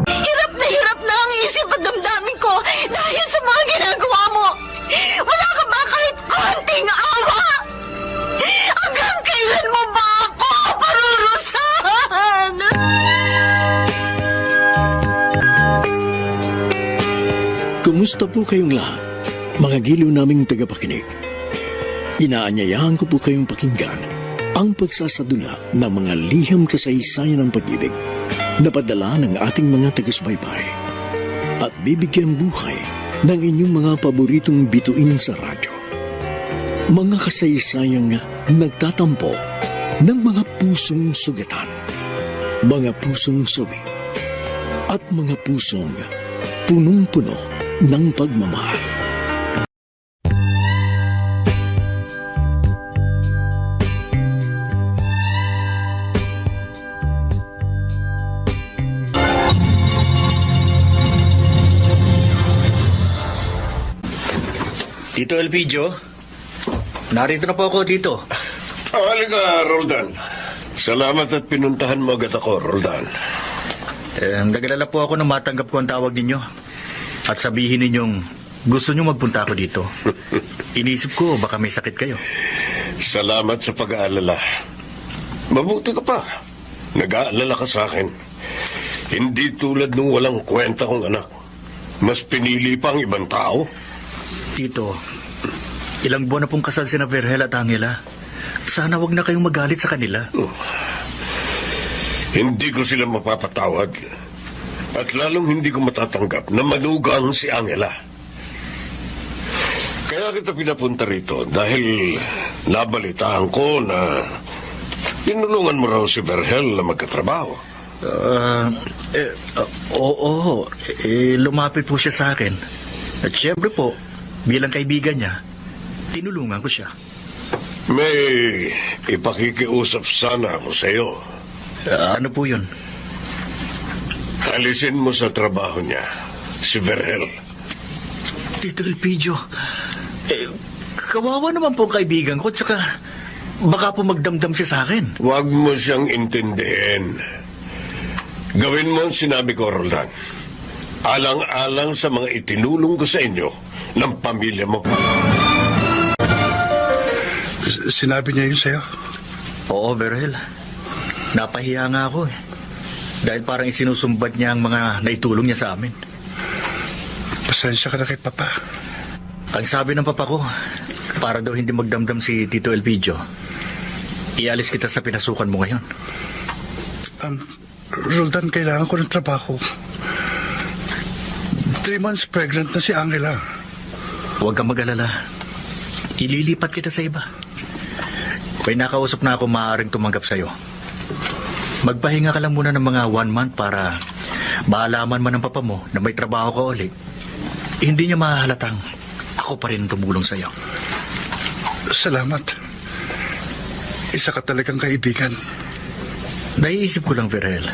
Hirap na ang isip at damdamin ko dahil sa mga ginagawa mo. Wala ka ba kahit konting awa? Hanggang kailan mo ba ako parurusahan? Kumusta po kayong lahat, mga giliw naming tagapakinig? Inaanyayahan ko po kayong pakinggan ang pagsasadula ng mga liham kasaysayan ng pag-ibig na padala ng ating mga taga-subaybay at bibigyan buhay ng inyong mga paboritong bituin sa radyo. Mga kasaysayang nagtatampo ng mga pusong sugatan, mga pusong suwi, at mga pusong punong-puno ng pagmamahal. Tito Elpidio, narito na po ako, Tito. Halika, Roldan. Salamat at pinuntahan mo agad ako, Roldan. Nagalala po ako nang matanggap ko ang tawag ninyo. At sabihin ninyong gusto nyo magpunta ako dito. Inisip ko baka may sakit kayo. Salamat sa pag-aalala. Mabuti ka pa. Nag-aalala ka sa akin. Hindi tulad nung walang kwenta kong anak. Mas pinili pa ang ibang tao. Tito, ilang buwan na pong kasal sina Virgel at Angela. Sana wag na kayong magalit sa kanila. Hindi ko sila mapapatawad. At lalong hindi ko matatanggap na manugang si Angela. Kaya kita pinapunta rito dahil nabalitaan ko na tinulungan mo raw si Virgel na magkatrabaho. Oo, lumapit po siya sa akin. At syempre po, bilang kaibigan niya, tinulungan ko siya. May ipakikiusap sana ako sa iyo. Ano po yun? Alisin mo sa trabaho niya, si Virgel. Tito Elpidio, kawawa naman po ang kaibigan ko, tsaka baka po magdamdam siya sa akin. Huwag mo siyang intindihin. Gawin mo ang sinabi ko, Roldan. Alang-alang sa mga itinulong ko sa inyo ng pamilya mo. Sinabi niya yun sa'yo? Oo, Virgel. Napahiya nga ako eh. Dahil parang isinusumbat niya ang mga naitulong niya sa amin. Pasensya ka na kay Papa. Ang sabi ng papa ko, para daw hindi magdamdam si Tito Elpidio, ialis kita sa pinasukan mo ngayon. Roldan, kailangan ko ng trabaho. 3 months pregnant na si Angela. Huwag kang mag-alala. Ililipat kita sa iba. May nakausap na ako maaaring tumanggap sa'yo. Magpahinga ka lang muna ng mga 1 month para maalaman man ng papa mo na may trabaho ka ulit. Hindi niya mahalatang ako pa rin tumulong sa'yo. Salamat. Isa ka talagang kaibigan. Naiisip ko lang, Virgel.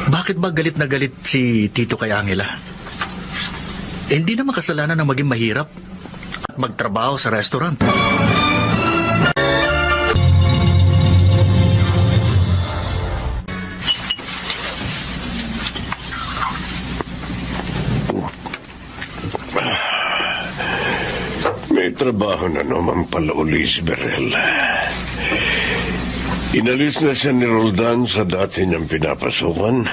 Bakit ba galit na galit si Tito kay Angela? Hindi naman kasalanan na maging mahirap at magtrabaho sa restaurant. May trabaho na naman pala uli si Virgel. Inalis na siya ni Roldan sa dati niyang pinapasukan.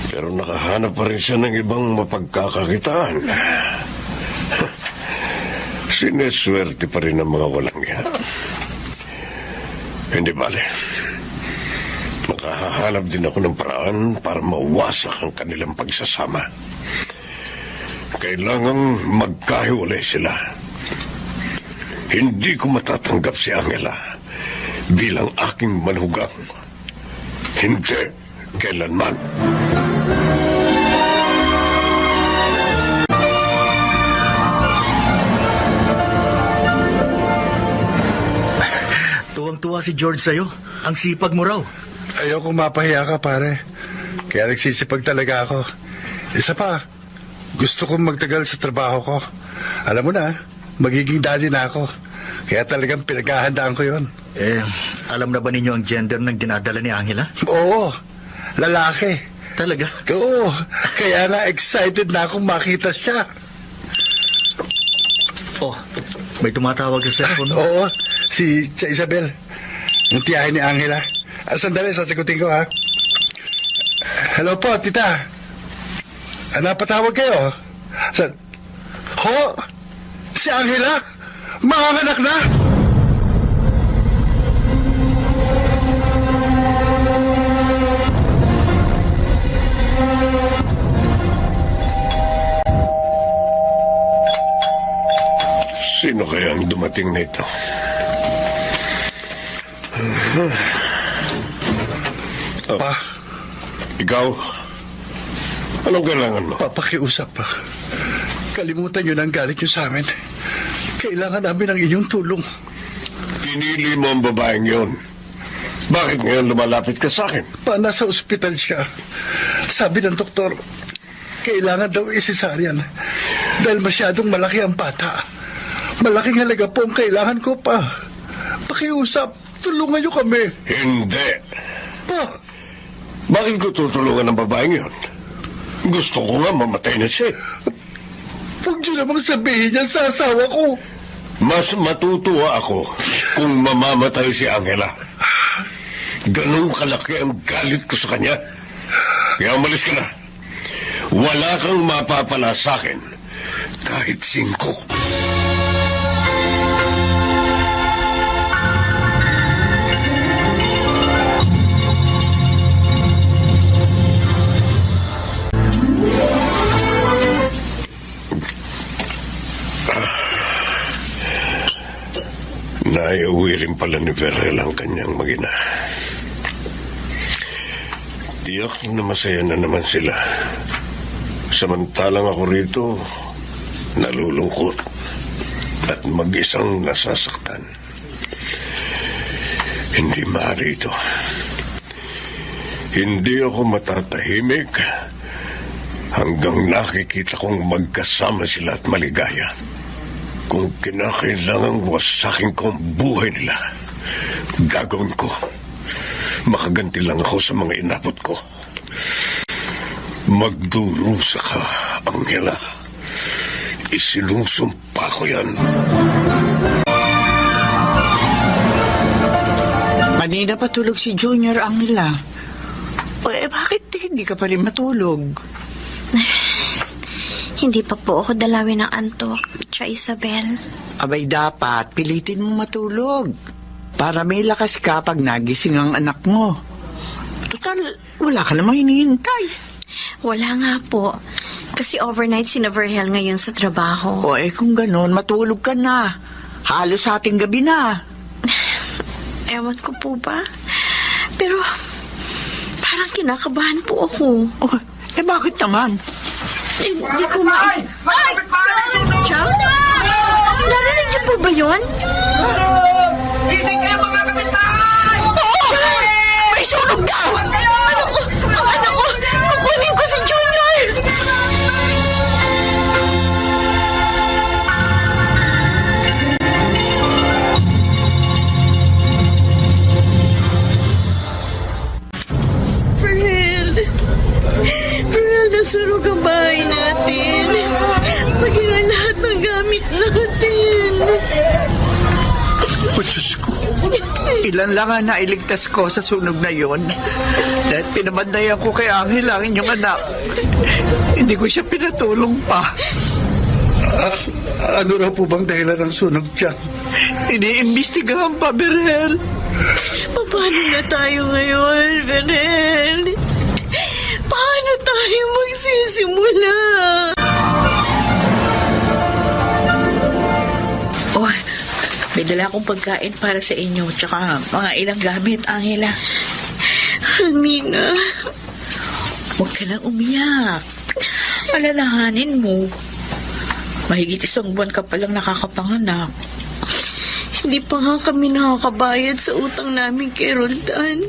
Pero nakahanap pa rin siya ng ibang mapagkakakitaan. Sineswerte pa rin ang mga walang yan. Hindi bale. Nakahanap din ako ng paraan para mawasak ang kanilang pagsasama. Kailangang magkahiwalay sila. Hindi ko matatanggap si Angela bilang aking manugang. Hindi kailanman. Tuwang-tuwa si George sa'yo. Ang sipag mo raw. Ayokong mapahiya ka, pare. Kaya nagsisipag talaga ako. Isa pa, gusto kong magtagal sa trabaho ko. Alam mo na, magiging daddy na ako. Kaya talagang pinaghahandaan ko yon. Alam na ba ninyo ang gender ng dinadala ni Angela? Oo, lalaki. Talaga? Oo, kaya na excited na akong makita siya. Oh, may tumatawag sa cellphone. Oo, si Tia Isabel. Ang tiyahin ni Angela. Sandali, sasagutin ko ha. Hello po, tita. Napatawag kayo? Ho? Si Angela? Manganganak na? Sino kaya ang dumating na ito? Pa, Ikaw? Anong kailangan mo? papakiusap pa. Kalimutan nyo na ang galit nyo sa amin. Kailangan namin ang inyong tulong. Pinili mo ang babaeng yon. Bakit ngayon lumalapit ka sa akin? Pa, nasa ospital siya. Sabi ng doktor, kailangan daw isisaryan dahil masyadong malaki ang bata. Malaking halaga po ang kailangan ko pa. Pakiusap, tulungan niyo kami. Hindi. Pa, Bakit ko tutulungan ang babaeng yon? Gusto ko nga mamatay na siya. huwag niyo namang sabihin niya sa asawa ko. Mas matutuwa ako kung mamamatay si Angela. Ganun kalaki ang galit ko sa kanya. Kaya umalis ka na. Wala kang mapapala sa akin. Kahit 5. Naiuwi rin pala ni Verel ang kanyang magina. Tiyak na masaya na naman sila. Samantalang ako rito, nalulungkot at mag-isang nasasaktan. Hindi maaari ito. Hindi ako matatahimik hanggang nakikita kong magkasama sila at maligaya. Kung kinakailangang wasakin ko ang buhay nila, gagawin ko. Makaganti lang ako sa mga inabot ko. Magdurusa ka, Angela. Isinusumpa ko yan. Kanina patulog si Junior Angela. Bakit hindi ka pa rin matulog? Hindi pa po ako dalawin ng antok, Tia Isabel. Abay dapat, pilitin mo matulog. Para may lakas ka pag nagising ang anak mo. Total, wala ka namang hinihintay. Wala nga po. Kasi overnight si Verhel ngayon sa trabaho. Kung ganon, matulog ka na. Halos ating gabi na. Ewan ko po ba? Pero, parang kinakabahan po ako. Bakit naman? Hindi ko Ay! Chang? Narinig niyo po ba yun? Gising kayo mga kapitbahay! May sunog daw! Ang anak ko! Kukunin ko si Junior! Verhel, nasunog ang bahay natin. Maging ang lahat ng gamit natin. Diyos ko. Ilan lang ang nailigtas ko sa sunog na yon. Dahil pinabandayan ko kay Angel ang inyong anak. Hindi ko siya pinatulong pa. Ano raw po bang dahilan ng sunog dyan? Iniimbestigahan pa, Verhel. Paano na tayo ngayon, Verhel? Paano tayo magsisimula? May dala akong pagkain para sa inyo, tsaka mga ilang gamit, Angela. Almina. Huwag ka nang umiyak. Alalahanin mo. Mahigit 1 buwan ka palang nakakapanganak. Hindi pa nga kami nakakabayad sa utang namin kay Roldan.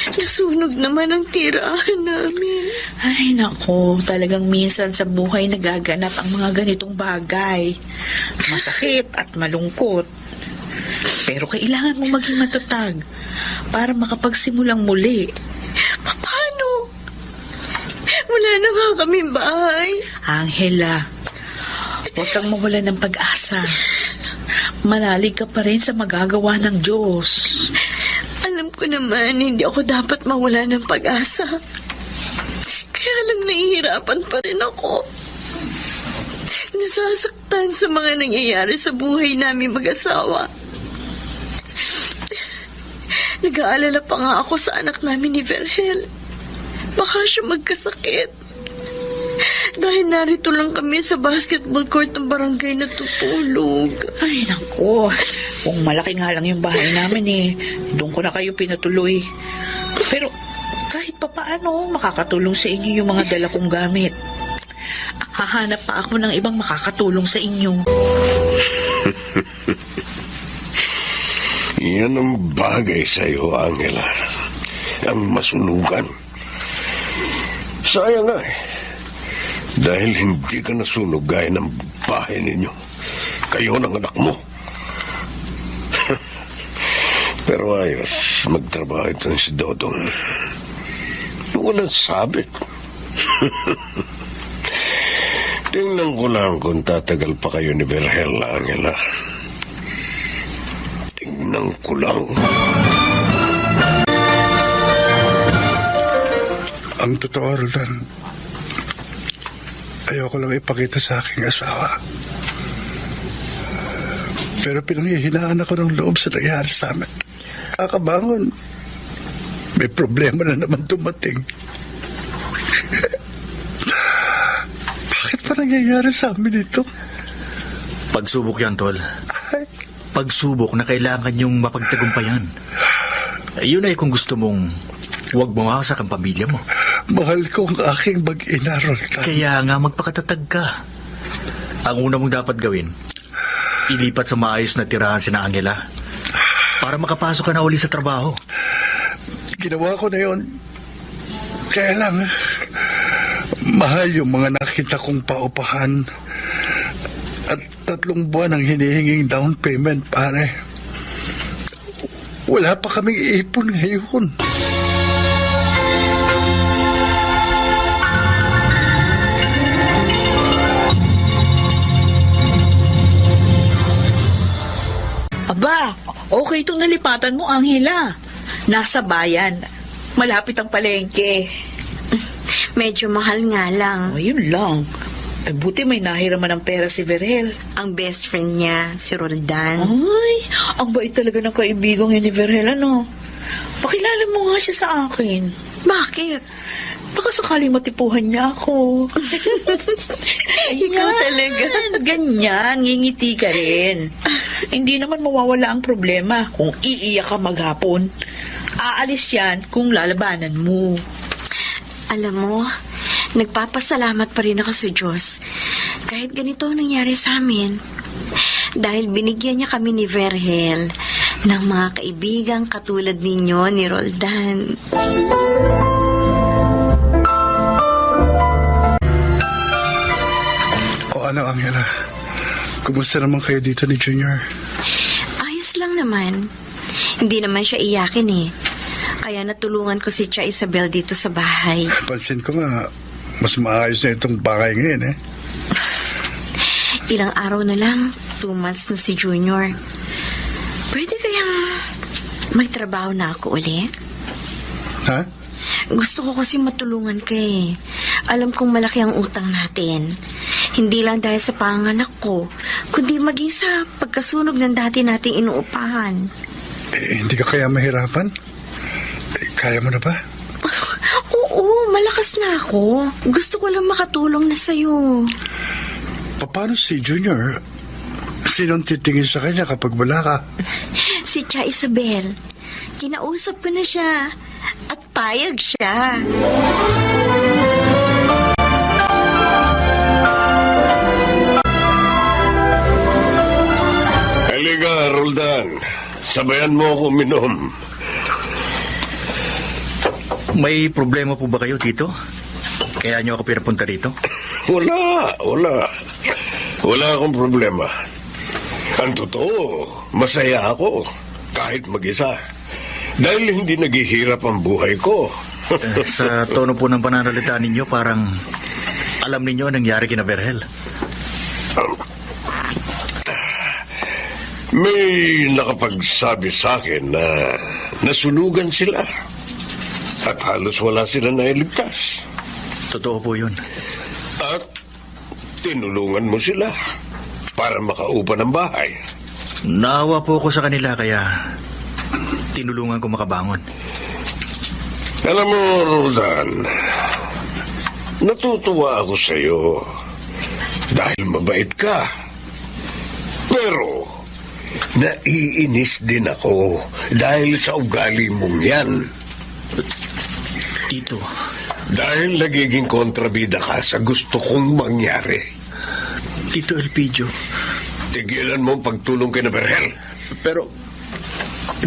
Nasunog naman ang tirahan namin. Ay, nako. Talagang minsan sa buhay nagaganap ang mga ganitong bagay. Masakit at malungkot. Pero kailangan mo maging matatag para makapagsimulang muli. Paano? Wala na nga kaming bahay. Angela, huwag kang mawala ng pag-asa. Manalig ka pa rin sa magagawa ng Diyos. Alam ko naman, hindi ako dapat mawala ng pag-asa. Kaya lang nahihirapan pa rin ako. Nasasaktan sa mga nangyayari sa buhay namin mag-asawa. Nag-aalala pa nga ako sa anak namin ni Vergel. Baka siya magkasakit. Dahil narito lang kami sa basketball court ng barangay na tutulog. Ay, naku. Kung malaki nga lang yung bahay namin doon ko na kayo pinatuloy. Pero kahit pa paano, makakatulong sa inyo yung mga dala kong gamit. Hahanap pa ako ng ibang makakatulong sa inyo. Yan ang bagay sa iyo, Angela. Ang masunugan. Sayang nga dahil hindi ka nasunog gaya ng bahay ninyo. Kayo ng anak mo. Pero ayos, magtrabaho itong si Dodong. Walang sabit. Tingnan ko lang kung tatagal pa kayo ni Vergel, Angela. Tingnan ko lang. Ang totoo, Roldan, ayoko lang ipakita sa aking asawa. Pero pinanghihinaan ako ng loob sa nangyari sa amin. Kakabangon, may problema na naman dumating. Bakit pa nangyayari sa amin ito? Pagsubok yan, Tol. Ay, Pagsubok na kailangan yung mapagtagumpayan. Yun ay kung gusto mong huwag bumawasak ang pamilya mo. mahal ko ang aking mag-ina, Roldan. Kaya nga magpakatatag ka. Ang una mong dapat gawin, ilipat sa maayos na tirahan si Angela para makapasok ka na uli sa trabaho. Ginawa ko na yun. Kaya lang, mahal yung mga nakita kong paupahan. At 3 buwan ang hinihinging down payment, pare. Wala pa kaming ipon ngayon. Aba, okay itong nalipatan mo, Angela. Nasa bayan. Malapit ang palengke. Medyo mahal nga lang. Oh, yun lang. Ay, buti may nahiraman ng pera si Vergel. Ang best friend niya, si Roldan. Ay, ang bait talaga ng kaibigang yun ni Vergel, ano? Pakilala mo nga siya sa akin. Bakit? Baka sakaling matipuhan niya ako. Ikaw talaga. Ganyan, ngingiti ka rin. Hindi naman mawawala ang problema kung iiyak ka maghapon. Aalis yan kung lalabanan mo. Alam mo, nagpapasalamat pa rin ako sa Diyos. Kahit ganito ang nangyari sa amin. Dahil binigyan niya kami ni Vergel ng mga kaibigang katulad ninyo ni Roldan. O ano, Angela? Kumusta naman kayo dito ni Junior? Ayos lang naman. Hindi naman siya iyakin eh. Kaya natulungan ko si Tia Isabel dito sa bahay. Pansin ko nga, mas maayos na itong bahay ngayon eh. Ilang araw na lang, 2 months na si Junior. Pwede kayang magtrabaho na ako uli? Ha? Gusto ko kasi matulungan ka eh. Alam kong malaki ang utang natin. Hindi lang dahil sa panganak ko, kundi maging sa pagkasunog ng dati nating inuupahan. Hindi ka kaya mahirapan? Kaya mo na ba? Oo, malakas na ako. Gusto ko lang makatulong na sa'yo. Paano si Junior? Sinong titingin sa kanya kapag wala ka? Si Tia Isabel. Kinausap ko na siya. At payag siya. Halika, Roldan. Sabayan mo ako uminom. May problema po ba kayo, Tito? Kaya niyo ako pinapunta rito? Wala. Wala akong problema. Ang totoo, masaya ako kahit mag-isa. Dahil hindi naghihirap ang buhay ko. Sa tono po ng pananalita ninyo, parang alam ninyo ang nangyari kina Berhel. May nakapagsabi sa akin na nasunugan sila. At halos wala sila nailigtas. Totoo po yun. At tinulungan mo sila para makaupa ng bahay. Naawa po ako sa kanila kaya tinulungan ko makabangon. Alam mo, Roldan, natutuwa ako sa iyo dahil mabait ka. Pero naiinis din ako dahil sa ugali mong yan. Tito, Dahil nagiging kontrabida ka sa gusto kong mangyari. Tito Elpidio, Tigilan mo ang pagtulong kay Berhel. pero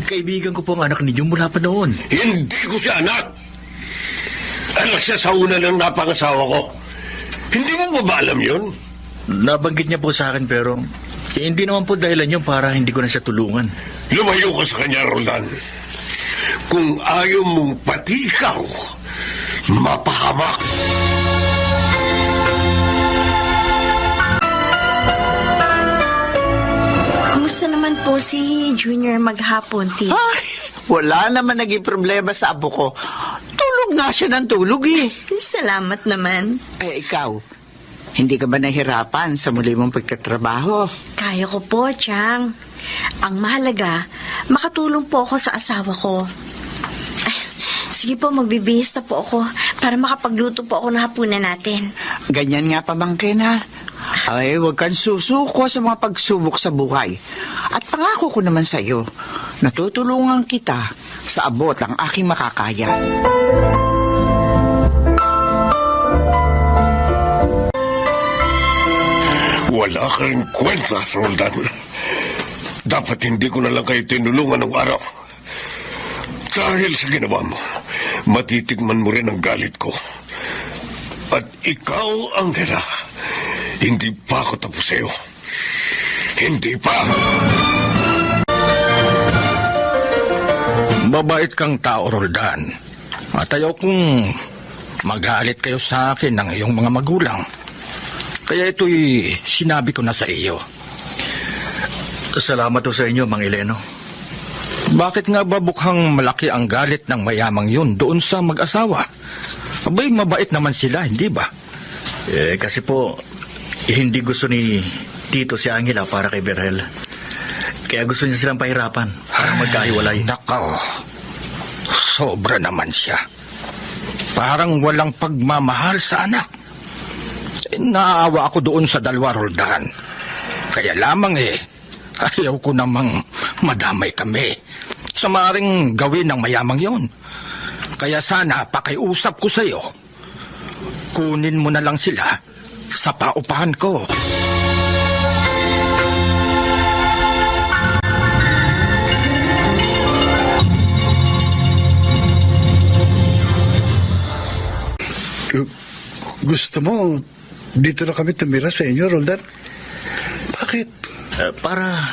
kaibigan ko po ang anak ninyo mula pa noon. Hindi ko siya anak. Anak siya sa una ng napangasawa ko. Hindi mo ba alam yun? Nabanggit niya po sa akin pero hindi naman po dahilan yun para hindi ko na siya tulungan. Lumayo ka sa kanya, Roldan. Kung ayaw mong pati ikaw, mapahamak. Kumusta naman po si Junior maghapon, Tito? Ay, wala naman naging problema sa apo ko. Tulog nga siya ng tulog eh. Salamat naman. Eh, ikaw, hindi ka ba nahirapan sa muli mong pagtatrabaho? Kaya ko po, Chang. Ang mahalaga, makatulong po ako sa asawa ko. Ay, sige po, magbibihis na po ako para makapagluto po ako ng hapunan natin. Ganyan nga pamangkin ha. Ay, huwag kang susuko sa mga pagsubok sa buhay. At pangako ko naman sa iyo, natutulungan kita sa abot ang aking makakaya. Wala kang kwenta, Roldan. Dapat hindi ko na lang kayo tinulungan ng araw. Dahil sa ginawa mo, matitigman mo rin ang galit ko. At ikaw, Angela, hindi pa ako tapos sa'yo. Hindi pa. Mabait kang tao, Roldan. At ayaw kong magalit kayo sa akin ng iyong mga magulang. Kaya ito'y sinabi ko na sa iyo. Salamat po sa inyo, Mang Eleno. Bakit nga ba bukhang malaki ang galit ng mayamang yun doon sa mag-asawa? Abay, mabait naman sila, hindi ba? Kasi po, hindi gusto ni Tito si Angela para kay Berhel. Kaya gusto niya silang pahirapan para magkahiwalay. Nakaw, sobra naman siya. Parang walang pagmamahal sa anak. Naawa ako doon sa dalawa, Roldan. Kaya lamang ayaw ko namang madamay kami sa maaaring gawin ng mayamang yon. Kaya sana pakiusap ko sa iyo, kunin mo na lang sila sa paupahan ko. Gusto mo, dito na kami tumira sa inyo, Roldan? Bakit? Para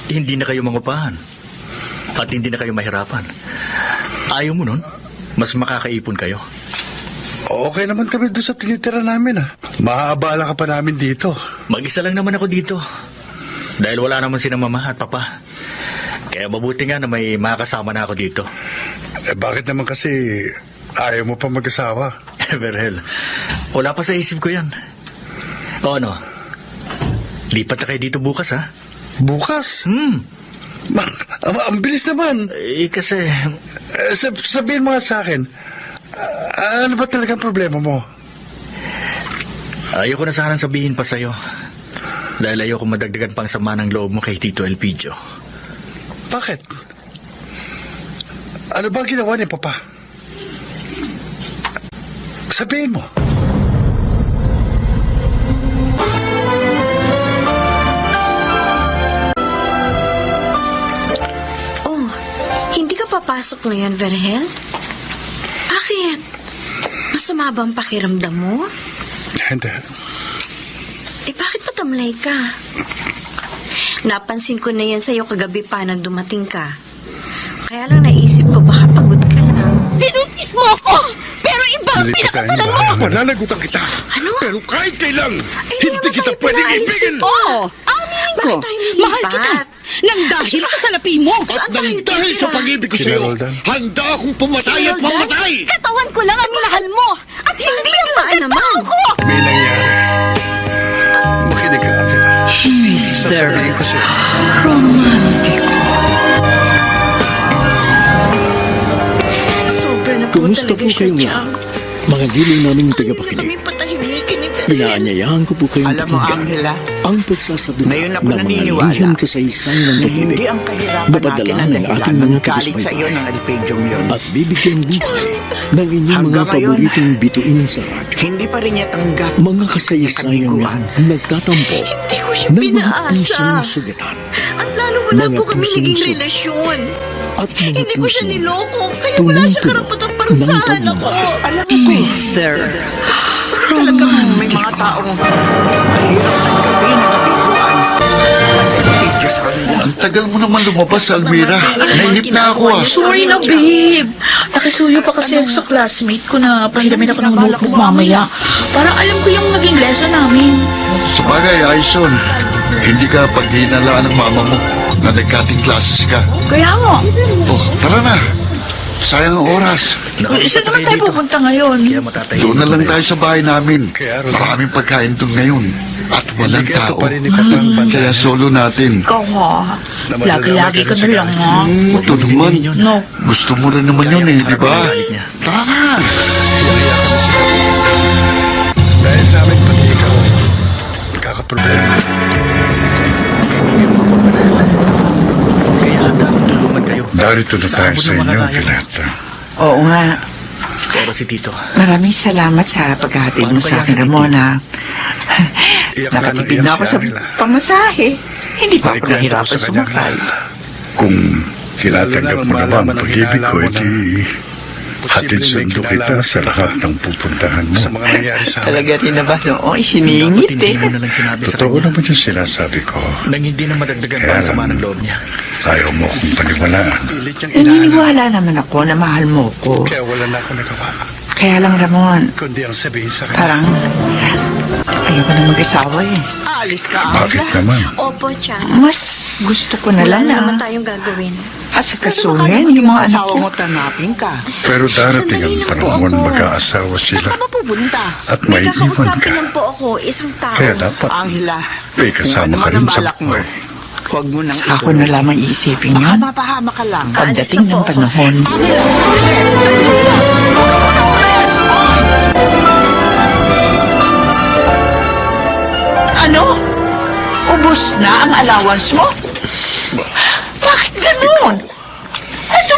hindi na kayo mangupahan at hindi na kayo mahirapan. Ayaw mo nun? Mas makakaipon kayo. Okay naman kami doon sa tinitira namin, ah. Maaabala ka pa namin dito. Mag-isa lang naman ako dito. Dahil wala naman si mama at papa. Kaya mabuti nga na may makakasama na ako dito. Bakit naman kasi ayaw mo pa mag-asawa? Berhel, wala pa sa isip ko yan. O ano? Lipat na kayo dito bukas, ha? Bukas? Ang bilis naman. Kasi... Sabihin mo nga sa akin, ano ba talagang problema mo? Ayoko na sanang sabihin pa sa'yo. Dahil ayoko madagdagan pang sama ng loob mo kay Tito Elpidio. Bakit? Ano ba ginawa ni Papa? Sabihin mo. Oh, hindi ka papasok ngayon, Verhel? Bakit? Masama ba ang pakiramdam mo? Hindi. Bakit patamlay ka? Napansin ko na yan sa'yo kagabi pa nang dumating ka. Kaya lang naisip ko baka pagod ka lang. Pinuntis mo ako! Pero iba ang pinakasalan mo! Mananagutan kita. Ano? Pero kahit kailan, Hindi hindi naman kita tayo pwedeng pinaalis ibigin. dito. Aminin ko, Bakit tayo nilipat? mahal kita. Nang dahil sa salapi mo. Saan tayo Dahil sa titira? pag-ibig ko sa'yo, handa akong pumatay at mamatay. Katawan ko lang ang minahal mo. At hindi ang Biglaan naman. ko. May nangyari. Makinig ka, Angela. Sasabihin ko sa'yo. Sobra na po Kumusta talaga po siya, kayong Chang. lahat? Mga giliw naming Ayaw na tagapakinig. kami patahimikin ni Fidel. Inaanyayahan ko po kayong Alam mo, pakinggan Angela, ang pagsasadula ngayon ako ng mga naniniwala liham kasaysayan ng na pag-ibig hindi ang kahirapan napadala natin ang ng ating dahilan mga ng galit sa iyo taguspay ng Alpedyong yun. at bibigyan buhay ng inyong mga Hanggang ngayon, paboritong bituin sa radyo. Hindi pa rin niya tanggap Mga kasaysayan nga nagtatampo Hindi ko siya ng mga pinaasa. pusong sugatan At lalo wala Mga po kami pusong naging sug- relasyon. at mga Hindi ko siya pusong niloko, kaya wala siya tunong-tunog karapatang ng parusahan ako. pagmamahal. Alam mo, Mister, talagang may mga taong mahirap tanggapin ang kabiguan. Isa sa Alpedio sa kanila. Ang tagal mo naman lumabas, Almira. Nainip na ako ah. Sorry na, babe. Nakisuyo pa kasi ako sa classmate ko na pahiramin ako ng notebook mamaya. Para alam ko yung naging lesson namin. Sa bagay, Aison, hindi ka paghihinalaan ng mama mo na nagkating classes ka. Kaya nga. Oh, tara na. Sayang ang oras. Saan naman tayo pupunta ngayon? Kaya matatayin Doon na ko lang kayo. tayo sa bahay namin. Maraming pagkain doon ngayon. At walang tao. Kaya solo natin. Ikaw ha. Lagi-lagi ka na lang ha. Ito naman. No. Gusto mo rin naman yun eh, di ba? Galit niya. Tara na. Dahil sa amin, pati ikaw, nagkakaproblema. Kaya handa akong tulungan kayo. Darito na tayo Saan sa mo inyo, naman kaya? Pilata. Oo nga. Pero si Tito, Maraming salamat sa paghahatid mo Paano sa kaya akin, sa Ramona. Iyak na Nakatipid nang na iyak ako si sa Angela. pamasahe. Hindi pa ako Naikwento ko nahirapan sa kanya sumakay. lahat. Kung tinatanggap mo naman Lalo na pag-ibig ko, malaman ng edi hatid sundo kita sa lahat ng pupuntahan mo. Sa mga nangyari sa amin. Talaga rin na ba noon? dapat Isiningit hindi eh. mo na lang sinabi sa Totoo kanya naman yung sinasabi ko. nang hindi na madagdagan pa Kaya ang sama lang. ng loob niya. Ayaw mo akong paniwalaan. Pilit niyang inahanap. Naniniwala naman ako na mahal mo ko. Kaya wala na ako nagawa. Kaya lang, Ramon, Kundi ang sabihin sa kanya. parang ayoko na mag-asawa eh. Aalis ka, Bakit Angela. naman? Opo, Chang. Mas gusto ko na Wala lang na naman na tayong gagawin. asikasuhin yung mga anak ko. Tanapin ka. Pero darating ang Sandali lang po panahon ako. mag-aasawa sila. Saan ka ba pupunta? At may May iwan kakausapin ka. lang po ako, isang tao. Kaya dapat Angela, may kasama kung ka ano rin man ang sa balak mo, buhay. huwag mo nang ako na lamang iisipin yun. Baka mapahama ka lang. Pagdating na po ng ako. panahon. Angela, sandali! Sandali lang! Huwag ka muna umalis! Ano? Ubus na ang allowance mo? Bakit ganun? 2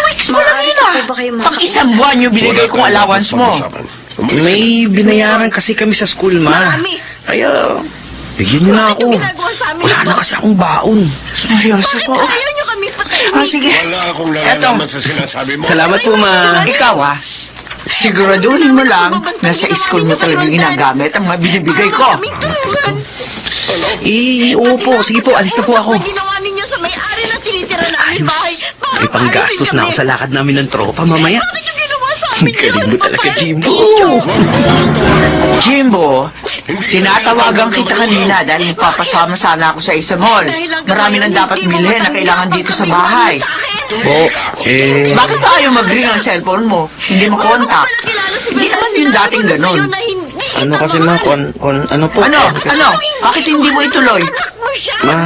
weeks mo lang Maaari yun pa ah. po ba kayo Pang isang buwan yung binigay kong allowance mo. May binayaran kasi kami sa school, ma. Marami! Kaya, bigyan niyo na Bakit ako. yung ginagawa sa amin Wala ito? na kasi akong baon. Seryoso Bakit po. ayaw niyo kami patahimikin? Ah, sige. Wala akong nalalaman sa sinasabi mo. Salamat po, ma. Ikaw ah. Siguraduhin mo lang na sa school mo talaga ginagamit ang mga binibigay ko. Kaming tulungan. Oo po. Sige po, alis na po ako. Ang ginawa ninyo sa may-ari na tinitira namin bahay. May panggastos na ako sa lakad namin ng tropa mamaya. Bakit yung ginawa sa amin Galing mo talaga, Jimbo. Jimbo, tinatawagan kita kanina dahil magpapasama sana ako sa isa mall. Marami nang dapat bilhin na kailangan dito sa bahay. Po, Bakit ba ayaw mag-ring ang cellphone mo? Hindi mo kontak. Hindi naman yung dating ganon. ano kasi ma, ano po? Ano? Ano? Bakit hindi mo ituloy? Anak mo siya! Ma,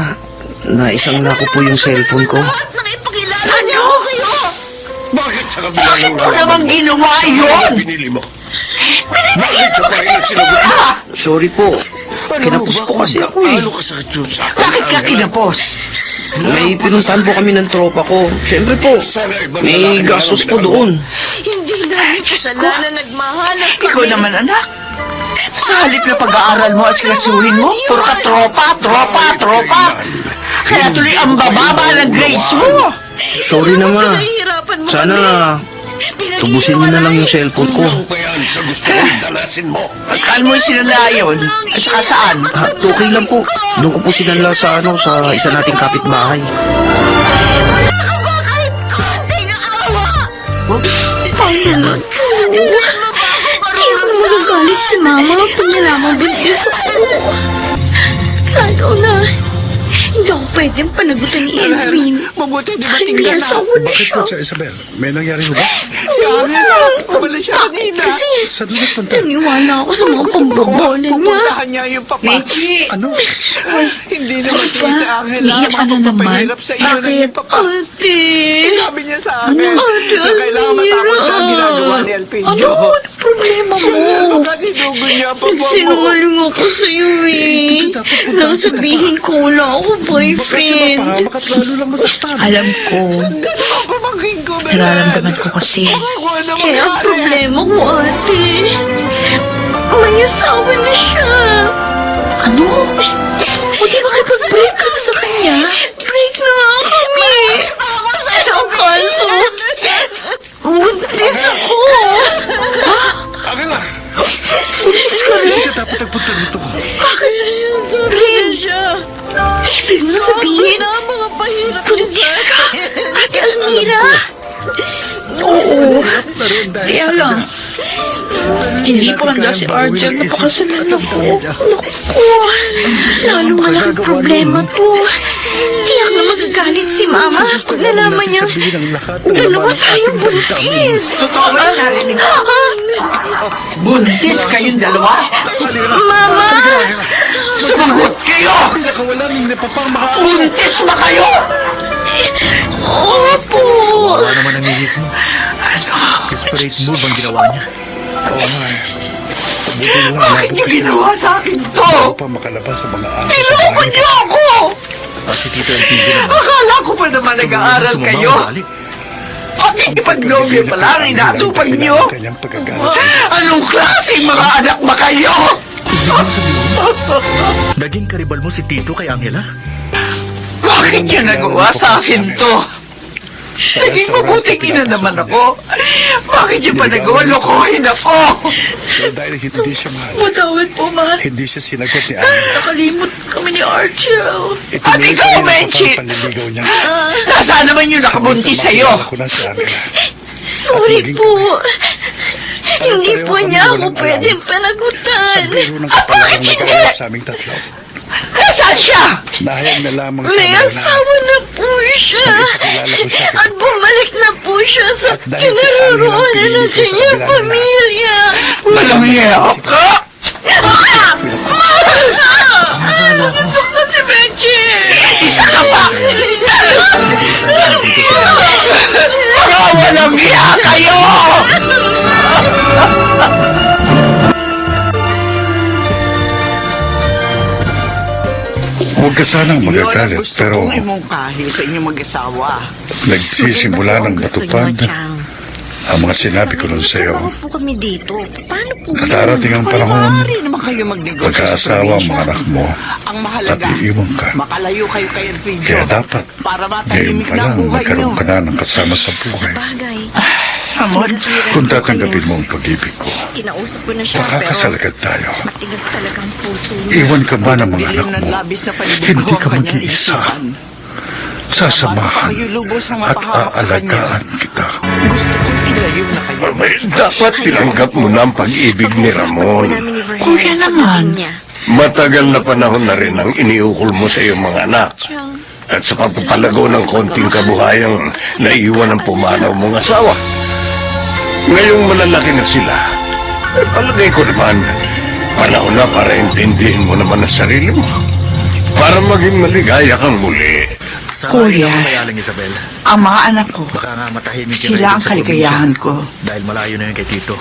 naisang na ko po yung cellphone ko. Lahat ng ipakilala niya ako sa'yo! Bakit sa kabila Bakit ng mo naman ginawa yun? pinili mo? Bakit siya pa rin ang sinagot mo? Sorry po. Kinapos po kasi ako eh. Ano ka sa yun sa akin? Bakit ka kinapos? May pinuntahan po kami ng tropa ko. Siyempre po, may gastos po doon. Hindi namin kasalanan nagmahanap kami. Ikaw naman, anak. Sa halip na pag-aaral mo, asklasuhin mo, puro ka tropa. Kaya tuloy ang bababa ng grades mo. Sorry naman. Nahihirapan mo Sana Tubusin mo na lang yung cellphone ko. Kulang pa yan sa gusto mong dalasin mo. Saan mo sinalayon? At saka saan? Okay lang po. Doon ko po sinala sa sa isa nating kapitbahay. Wala ka ba kahit konting awa? Paano na to? Hindi ako magagalit si Mama pag nilamang bintis ako. Lalo na, hindi ako pwedeng panagutan ni Elvin. Mabuti, di ba Dahil tingnan nasa na? ulo Bakit siya. po siya, Isabel? May nangyari ho ba? Si Angel, kumala siya kanina. Kasi, Saan doon nagpunta? naniwala ako sa mga pambabola niya. Pupuntahan niya yung papa. Ano? Hindi naman ito si Angel. Iiyak ka na naman. Magpapahirap sa iyo ng Bakit? iyong papa. Ate. Sinabi niya sa akin Ate, na kailangan matapos na ang ginagawa ni Elpidio. Ano? Ano problema mo? Kasi dugo niya, papa mo. Sinungaling ako sa'yo eh. Nang sabihin ko wala ako Baka siya boyfriend. mapahamak at lalo lang masaktan. Alam ko. Sundan mo ang pamangkin ko, Belen. Nararamdaman ko kasi. Ako na Eh, ang problema ko, ate. May asawa na siya. Ano? O di makipag-break ka sa kanya? Break na nga kami. Ang kaso, buntis ako. Akin na! Buntis ka rin? Hindi ka dapat nagpunta rito. Rin. Ibig mo sabihin, buntis ka? Ate Almira? Oo. Kaya lang, hindi pa handa si Arjan na pakasalan ako. Naku, lalong malaking problema to. Tiyak na magagalit si Mama pag nalaman niya dalawa tayong buntis. Totoo ba yung narinig ko? Buntis kayong dalawa? Mama! Sumagot kayo! Pinakawalan ni Papang makaasa. Buntis ba kayo? Opo! Wala naman ang misis mo. Desperate move ang ginawa niya. Oo nga eh. Mabuti lang Bakit niyo ginawa sa akin to? pa makalabas sa mga aso sa Niloko bahay. niyo ako! At si Tito Elpidio naman. Akala ko pa naman nag-aaral kayo. Pakikipag-nobyo pa lang, inatupag niyo. Kanyang pagkagalit sa iyo. Anong klaseng mga anak ba kayo? Naging karibal mo si Tito kay Angela? Bakit niyo nagawa sa akin to? Naging mabuting ina naman ako. Bakit niyo pa nagawa lokohin ako? Pero dahil hindi siya mahal, Matawad po, Ma. hindi siya sinagot ni Angela. Nakalimot kami ni Archel. At ikaw, Menchie! Panliligaw niya. Nasaan naman yung nakabuntis sa'yo? Ako na si Angela. Sorry po. Hindi po niya ako pwedeng panagutan. Sa biro ng kapalaran nag-aalap sa aming tatlo. Nasaan siya? Nahayag na lamang sa May Angela. asawa na po siya. Ipakilala ko siya kay At bumalik na po siya sa At dahil si kinaroroonan Angela ng pinili ko sa kanyang kabila ng pamilya. Walang hiya ka? Nasaktan si Benji! Isa ka pa! Mga walang hiya kayo! Huwag ka sanang magagalit, Gusto pero kong imungkahi sa inyong mag-asawa. nagsisimula ng matupad ang mga sinabi ko nun sa'yo. po kami dito. Paano po At darating ang panahon, Maaari naman kayo magnegosyo sa magkaasawa ang mga probinsya. anak mo Ang at mahalaga, iiwan ka. makalayo kayo kay Elpidio. Kaya dapat, Para ngayon matahimik pa na ang lang, buhay niyo. magkaroon ka na ng kasama sa buhay. Bagay. Amor, Kung tatanggapin mo ang pag-ibig ko, Kinausap ko na siya pero pakakasalagad tayo. matigas talagang puso niya. Iwan ka ba ng mga dilim anak ng mo? labis na palibig Hindi ko ka ang kanyang mag-iisa. isipan. Sasamahan Kayo lubos ang at mapahamak sa kanya. aalagaan kita. Gusto kong ilayo na kayo. Dapat tinanggap mo na ang pag-ibig ni Ramon. Kuya naman. Matagal na panahon na rin ang iniukol mo sa iyong mga anak. At sa pagpapalago ng konting kabuhayang naiwan ng pumanaw mong asawa. Ngayong malalaki na sila, palagay ko naman, panahon na para intindihin mo naman ang sarili mo. Para maging maligaya kang muli. Sana Kuya. ayaw kay Aling Isabel. Ang mga anak ko, Baka nga matahimik ka na sila rin ang sa kaligayahan probinsya. ko. Dahil malayo na yun kay Tito.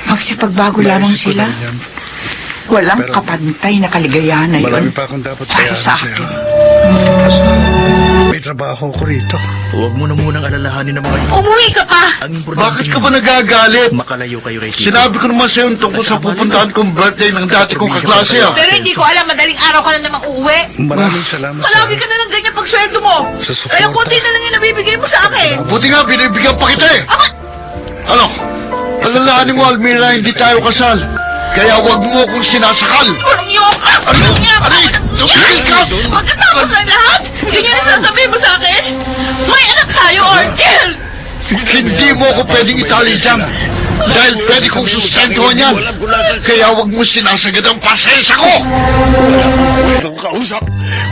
Magsipagbago lamang Naisip ko sila. na rin yan. Walang Pero- kapantay na kaligayahan na Marami yun. pa akong dapat Para bayaran sa sa'yo. akin. Kaso, may trabaho ko rito. Huwag mo na munang alalahanin ang mga yun. Umuwi ka pa! Ang importante Bakit ka ba nagagalit? makalayo kayo kay Tito. Sinabi ko naman sa'yo yung tungkol sa pupuntahan kong birthday ng dati kong kaklase ah. Pero hindi ko alam, madaling araw ka na namang uuwi. Maraming salamat Palagi ka na lang ganyan pag sweldo mo. Sa suporta. Kaya konti na lang yung nabibigay mo sa akin. Buti nga, binibigyan pa kita eh. Ano? Alalahanin mo, Almira, hindi tayo kasal. Kaya wag mo akong sinasakal. Walang yoka! Walang yaka! Aray! Tumigil ka! Pagkatapos ng lahat, ganyan ang sasabihin mo sa akin? May anak tayo, Argel! Hindi mo ako pwedeng itali dyan. Dahil pwede kong sustentuhan yan. Kaya wag mo sinasagad ang pasensya ko. Ang kausap,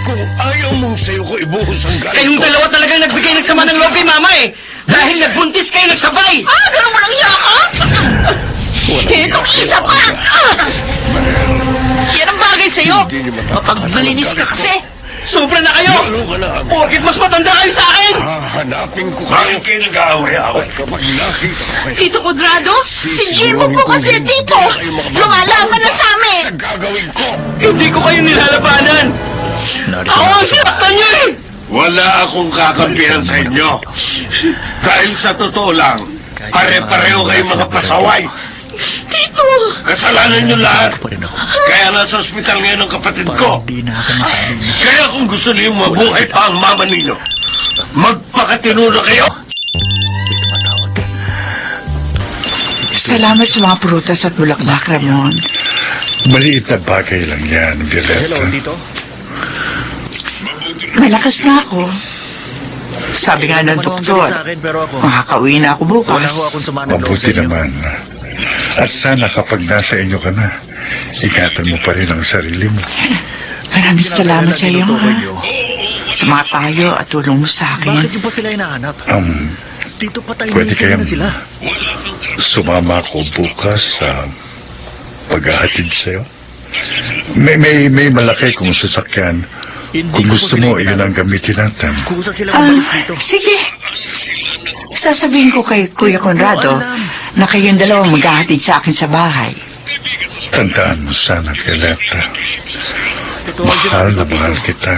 kung ayaw mong sa'yo ko ibuhos ang galit Kayong ko. dalawa talagang nagbigay ng sama ng loob kay Mama eh. Dahil nagbuntis kayo nagsabay. Ganun mo lang yaka? Itong isa pa! Yan ang bagay sa'yo. Hindi niyo matatakas Mapagbalinis ka ang galit kasi. Sobra na kayo. Lalo ka na, Amira. Porkit mas matanda kayo sa akin. Hahanapin ko kayo. Bakit kayo nag-aaway-aaway? At kapag nakita ko kayo, Tito Cuadrado, si Jimbo sisimuhin po ko kasi hindi dito. kayo makapag- Lumalaban na sa amin. sa gagawin ko. Hindi ko kayo nilalabanan. Ako ang sinaktan niyo eh. Wala akong kakampihan sa inyo. Dahil sa totoo lang, pare-pareho kayong mga pasaway. Tito. Kasalanan nyo lahat. Pa rin ako. Kaya nasa ospital ngayon ang kapatid ko. Hindi na ako masabi na. Kaya kung gusto niyo mabuhay pa ang mama ninyo, magpakatino na kayo. May tumatawag ka. Salamat sa mga prutas at bulaklak, Ramon. Maliit na bagay lang yan, Hello, Violeta. dito? Malakas na ako. Sabi nga ng Ano ang doktor, galit sa akin, pero ako, makakauwi na ako wala bukas. ho akong sumanang loob Mabuti sa inyo. naman. At sana kapag nasa inyo ka na, ingatan mo pa rin ang sarili mo. Maraming salamat sa iyo, Tinutukoy ha? niyo. Sa mga payo at tulong mo sa akin. Bakit yung pa sila hinahanap? Dito pa tayo Pwede kayang na sila. sumama ko bukas sa paghahatid sa'yo. May malaki kong sasakyan. Hindi Kung ko po gusto sila mo, iyon hinahanap. ang gamitin natin. Kusa silang umalis dito. Sige. Sasabihin ko kay Kuya Conrado na kayong dalawang maghahatid sa akin sa bahay. Tandaan mo sana, Violeta. Totoo ang Mahal sinabi na ko dito. mahal kita.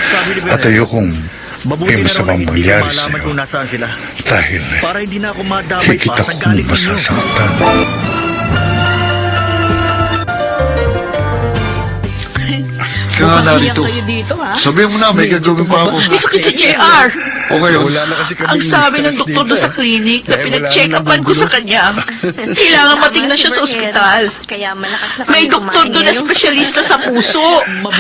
Sabi ni At Bernard, ayokong mabuti may na raw masamang na hindi ko mangyari malaman sa'yo. kung nasaan sila. Dahil Para hindi na ako madamay pa kita sa kong galit ninyo. masasaktan. Kaya nga narito. kayo dito, ha? Sabihin mo na, may gagawin pa ako. May sakit si JR. O ngayon, Wala na kasi kami Ang sabi ng doktor doon sa clinic na pinag-check-upan ko sa kanya, kailangan matingnan siya sa ospital. Kaya malakas na May doktor doon na espesyalista sa puso.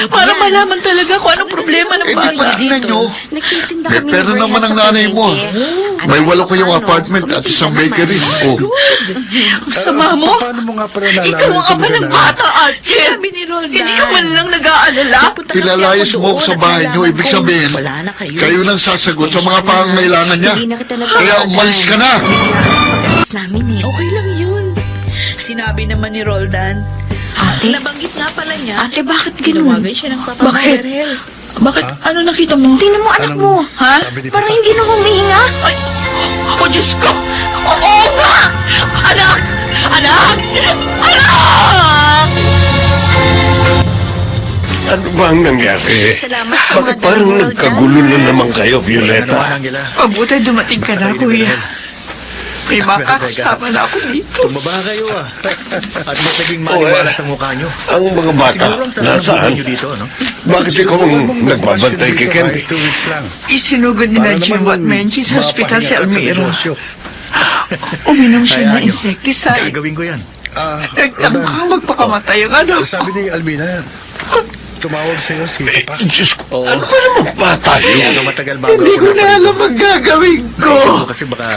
Para malaman talaga kung anong problema ng eh di bata. patignan nyo. Nagtitinda May kami pera ng naman ang sa nanay mo. palengke. May wala ko yung apartment at isang bakery. Oh, Ang sama mo. Paano mo nga pala nalaman Ikaw ang ama ng bata, Archie. Sabi ni Roldan. Hindi ka man lang nag-aalala. pinalayas mo ako sa bahay nyo. Ibig sabihin, kayo nang sasagot sa mga pangangailangan niya. Hindi na kita Kaya umalis ka na. Pag-alis namin eh. Okay lang yun. Sinabi naman ni Roldan. Ate? Nabanggit nga pala niya. Ate, bakit gano'n? Tinawagan siya ng Papa Bakit? Gabriel. Bakit? Ano nakita mo? Tingnan mo anak mo. Ha? Parang hindi na humihinga. Ay! Oh, Diyos ko! Oo nga! Anak! Anak! Anak! Ano ba ang nangyari? Salamat sa Bakit mga parang dalawang nagkagulo na naman kayo, Ano naman, Violeta? Angela? Mabuti dumating ka na, Basta kayo ni Kuya. Bernard. May makakasama na ako dito. Tumaba kayo At mas naging maliwala sa mukha nyo. Ang mga bata, Siguro ang sarap ng buhay nasaan? nyo dito, no? Bakit ikaw ang nagbabantay kay Candy? 2 weeks lang. Isinugod ni na Jimbo at Menchie sa ospital sa Almira. Uminom siya ng insecticide. Gagawin ko yan. Nagtamang magpakamatay ang anak ko. Sabi ni Almina, tumawag sa'yo si Papa. Diyos ko, Oo. ano ba naman bata Kaya yun? matagal bago Hindi ako ko na naparito. alam ang gagawin ko. Naisip ko kasi baka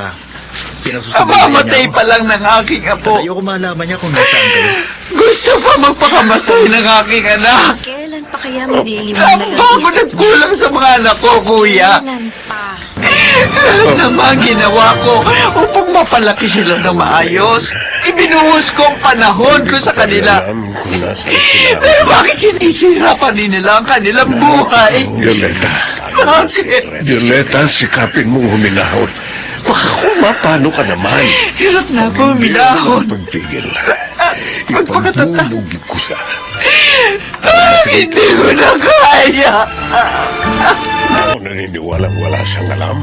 pinasusubayan Mamatay niya pa lang ng aking ako. apo. Ayoko malaman niya kung nasaan kayo. Gusto pa magpakamatay ng aking anak. Kailan pa kaya maliliwanag Saan ang ba ako isip nagkulang sa mga anak ko, Kuya? Kailan pa? Lahat ng mga ginawa ko upang mapalaki sila ng maayos. Ibinuhos ko ang panahon ko sa kanila. Alam kung nasaan sila. Pero bakit sinisirapan din nila ang kanilang buhay? Violeta, Bakit? Violeta, sikapin mong huminahon. Baka kumapano ka naman. Hirap na ako minahon. Pagpigil. Magpakatata. Ipagbubog ko siya. Hindi ko na kaya. Ako naniniwalang wala siyang alam.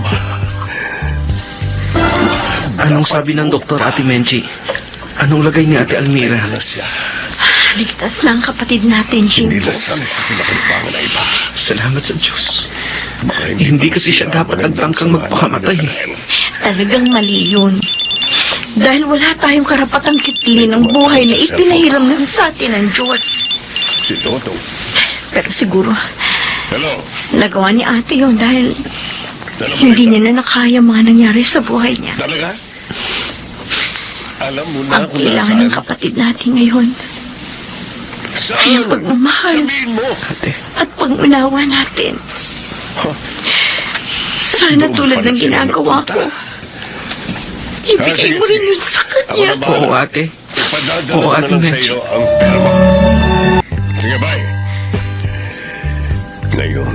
Anong sabi ng doktor, Ate Menchie? Anong lagay ni Ate Almira? Na siya. Ligtas na ang kapatid natin, Hindi Jimbo. lasal sa pinakalibangan na iba. Salamat sa Diyos. Baka Hindi pa kasi siya sila dapat ang magandang tangkang samahan magpakamatay. ng Israel. Talagang mali yun. Dahil wala tayong karapatang kitlin ng buhay na ipinahiram lang sa atin ng Diyos. Si Totong. Pero siguro, Hello? nagawa ni ate yun dahil Alam mo hindi ito? niya na nakaya mga nangyari sa buhay niya. Talaga? Alam mo na Ang kung kailangan nasaan. ng kapatid natin ngayon ay ang Saan? pagmamahal Sabihin mo. at pag-unawa natin. Sana Doon tulad pala ng sila ginagawa nagpunta. ko, ibigay sige, mo rin sige. yun sa Ako na kanya. bahala. Oo, ate. Ipadadala Oo, ko na Ate lang sa Menchi. iyo ang pera mo. Sige, bye. Ngayon,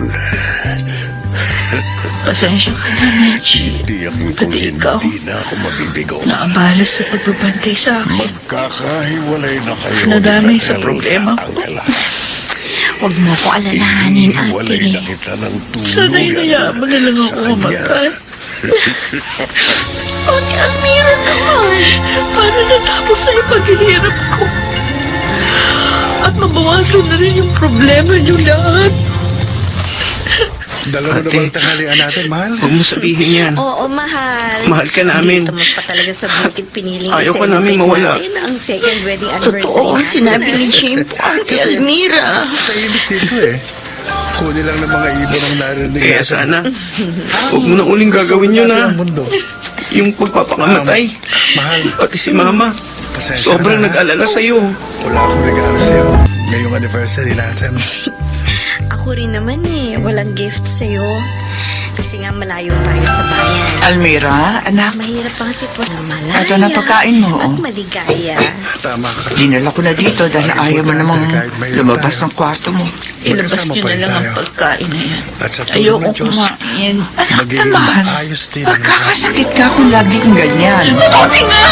Pasensya ka na, Menchi. tiyakin kong Pati ikaw. hindi na ako mabibigo. Naabala sa pagbabantay sa akin. Magkakahiwalay na kayo. Nadamay ni sa Raquel, problema ko. Angela. Huwag mo ko alalahanin, Ihiwalay na ate. kita ng tuluyan. Sana hinayaan mo na lang sa ako kanya. mamatay. Ate Almira naman, para natapos na yung paghihirap ko. At mabawasan na rin yung problema niyo lahat. Dalawa na Ate. bang tanghalian natin, mahal? Huwag mo sabihin yan. Oo, mahal. Mahal ka namin. Dito mo pa talaga sa bukid piniling Ayaw ka i-celebrate namin mawala. natin ang second wedding anniversary Totoo ang natin. sinabi ni Jane po, Ate Almira. Tahimik dito eh. Kunin lang ng mga ibon ang narinig Kaya natin. sana, huwag mo na uling gagawin yun Natin na. ang mundo. Yung pagpapakamatay. Mahal, Pati si Mama. pasensya Sobrang na. nag-alala sa'yo. Wala akong regalo sa'yo. Ngayong anniversary natin. Ako rin naman eh, walang gift sa'yo. Kasi nga malayo tayo sa bayan. Almira, anak, Mahirap ang sitwasyon ng malaya. ito na pagkain mo. At Oh. maligaya. Tama ka. Dinala ko na dito dahil ayaw mo namang lumabas ng kwarto mo. Ilabas Magkasama niyo pa na rin lang ang tayo. pagkain na yan. At sa tulong Ayoko ng Diyos, kumain. Anak magiging naman, maayos din ang lahat. magkakasakit ka kung lagi kang ganyan. Mabuti nga!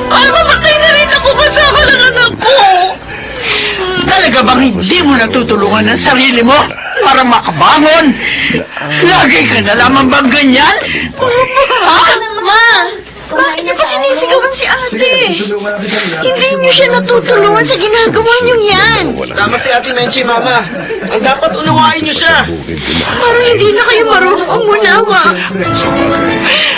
Ay, mamatay na rin ako kasama ng anak ko! Talaga bang hindi mo natutulungan ang sarili mo para makabangon? Lagi ka na lamang bang ganyan? Ha? Ma! Bakit niyo pa sinisigawan si ate? tutulungan kita nila. Hindi niyo siya natutulungan sa ginagawa niyo yan. Tama si Ate Menchi, Mama. Ang dapat unawain niyo siya. Bukid ko na. Parang hindi na kayo marunong umunawa. Sa bagay,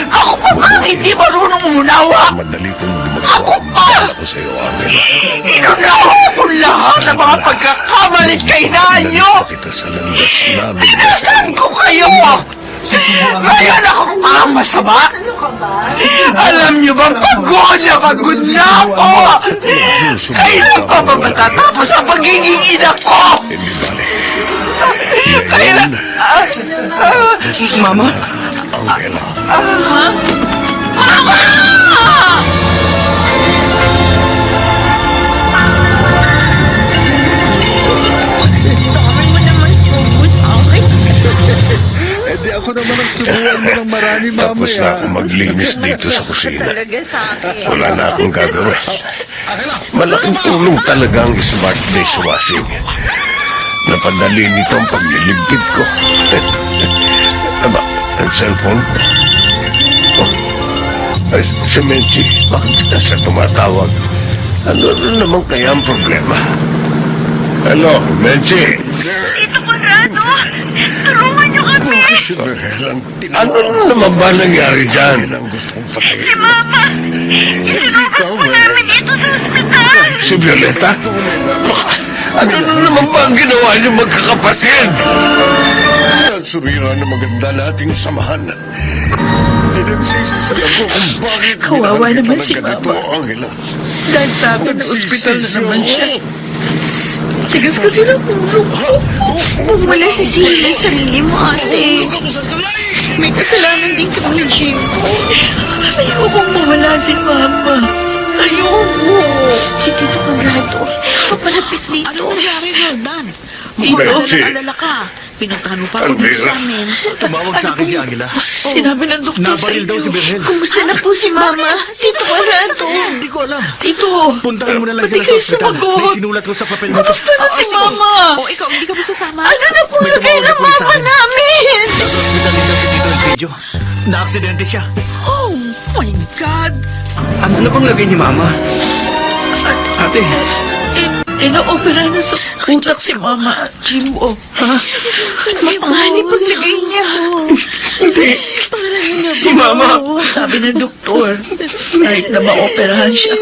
Ako pa ba hindi marunong umunawa? madali kong lumagawa ang bala ko sa iyo, Angela. Inunawa ko lahat ng mga pagkakamali at kahinaan niyo! Balik na kita sa landas namin. Nasaan ko kayo? Ngayon ako ang masama? Alam niyo bang pagod na ako? Kailan pa ba matatapos ang pagiging ina ko? Hindi bale. Kailan? Ngayon, Mama? Angela. Mama! Dami mo naman subo sa akin. Eh di ako naman ang subuan mo ng marami Tapos na ako mamaya. maglinis dito sa kusina. Talaga sa akin. Wala na akong gagawin. Malaking tulong talaga ang smart dishwashing. Napadali nito ang pagliligpit ko. Aba, ang cellphone ko. Oh. Ay, si Menchi, bakit na siya tumatawag? Ano naman kaya ang problema? Hello, Menchi. Tito Conrado, tulungan niyo kami. Ano naman ba nangyari dyan? Si Mama, sinubok po namin dito sa ospital. Si Violeta? Ano naman ba ang ginawa niyo magkakapatid? Sa surira na maganda nating samahan. Pinagsisisi ako kung bakit Kawawa binigyan naman kita si ng ganito, Mama. Angela. Dahil sa akin, na ospital na naman siya. Tigas kasi ng ulo ko. Huwag mo na sisihin ang sarili mo, ate. May kasalanan din kami ni Jim ko. Ayokong mawala si Mama. Ayoko. Si Tito Conrado, papalapit dito. Ano nangyari, Roldan? Tito. Alala ka. Pinuntahan mo pa ako dito sa amin. Tumawag sa akin si Angela. Sinabi ng doktor sa Nabaril inyo. daw si Berhel. Kumusta na po si Mama? Tito Conrado. Hindi ko alam. Tito, Puntahan mo na lang pati sila sa kayo ospital. sumagot. May sinulat ko sa papel nito. Kumusta na si Mama? O, ikaw, hindi ka ba sasama? Ano na po May lagay tumawag na ng pulis sa Mama akin. namin? Nasa ospital din daw si Tito Elpidio. Na-aksidente siya. Oh my God! Ano na bang lagay ni Mama? Ate, Ina-opera na sa utak si Mama at Jimbo. Ha? Mapanganib ang lagay niya. Hindi. Si Mama. Sabi ng doktor, kahit na maoperahan siya,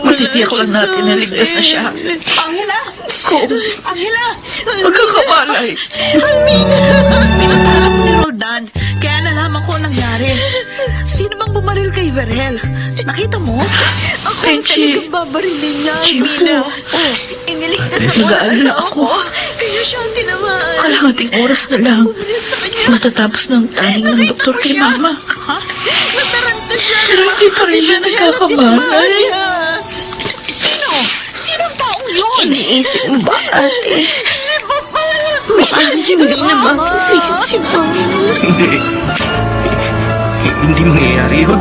matitiyak lang natin na ligtas na siya. Angela! Kung Angela! magkakamalay. Pinuntahan ako ni Roldan, kaya nalaman ko ang nangyari. Sino bang bumaril kay Verhel? Nakita mo? Ako Enchi. talagang babarilin niya, Chimpo. Mina. Iniligtas ako ng Nag-aalala asawa ako. ko. Kaya siya ang tinamaan. Kalahating oras na lang. Bumaril sa kanya. Matatapos ng taning ng Nakita doktor ko kay siya. Mama. Ha? Nataranta siya. Pero hindi pa rin siya Kasi nagkakamalay. niya. Sino? Sinong taong yun? Iniisip mo ba, ate? Si Papa! Baka hindi na makasingit si Mama. Hindi. Hindi mangyayari yun.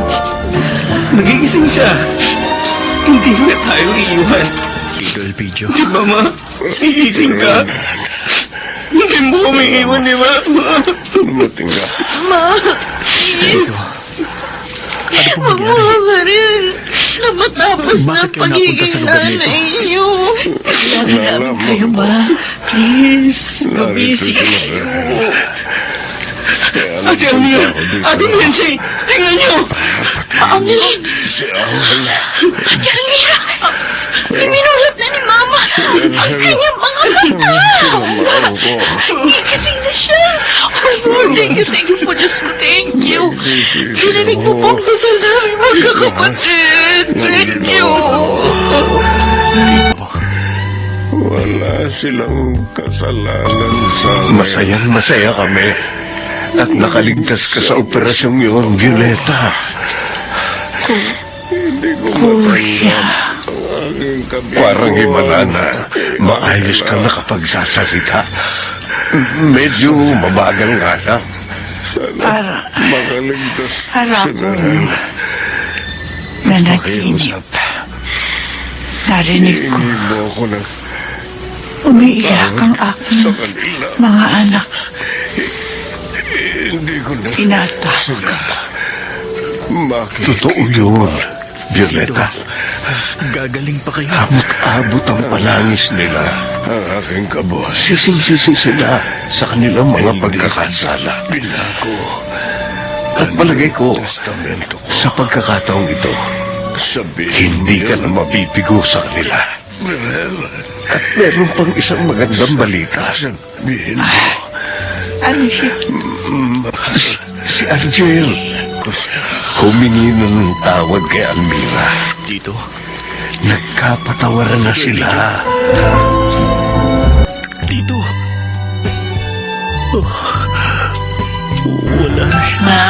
Nagigising siya. Hindi na tayo iiwan. Tito Elpidio. Di ba, Ma? Igising ka. Hindi mo kami iwan, di ba? Dumating ka. Tito. Ano po nangyari? Maril, namatapos na Bakit kayo napunta sa pagiging lugar nito? nanay niyo. Sabi namin kayo, Ma. Please, gumising kayo. Ate Amir! Ate Nancy! Tingnan niyo! Angeline, Si Angela. Yanira, iminulat na ni Mama ang kanyang mga mata. Tinamaan ko. Gising na siya. Oh, thank you po, Diyos ko, thank you. Pinanig mo po ang dasal namin, magkakapatid. Thank you. Wala silang kasalanan sa amin. Masayang-masaya kami. At nakaligtas ka sa operasyong yun, Violeta. Hindi ko matanggap ang aking kabiko. Parang himala na maayos ka nakapagsasalita. Medyo mabagal nga lang. Sana makaligtas para si Beren. Nanaginip. Narinig ko, Hindi mo ako ng umiiyak ang aking sa kanila. mga anak. Hindi ko na Tinatakot. Totoo yun, Violeta. Gagaling pa kayo. Abot-abot ang palangis nila. Ang aking kabos. Sising-sisi sila sa kanilang mga pagkakasala. Binago. At palagay ko, sa pagkakataong ito, hindi ka na mabibigo sa kanila. At meron pang isang magandang balita. Sabihin mo. Ano siya? Si Argel. Humingi na ng tawad kay Almira. Tito. Nagkapatawaran na sila. Tito. Oh. Wala siya. Ma,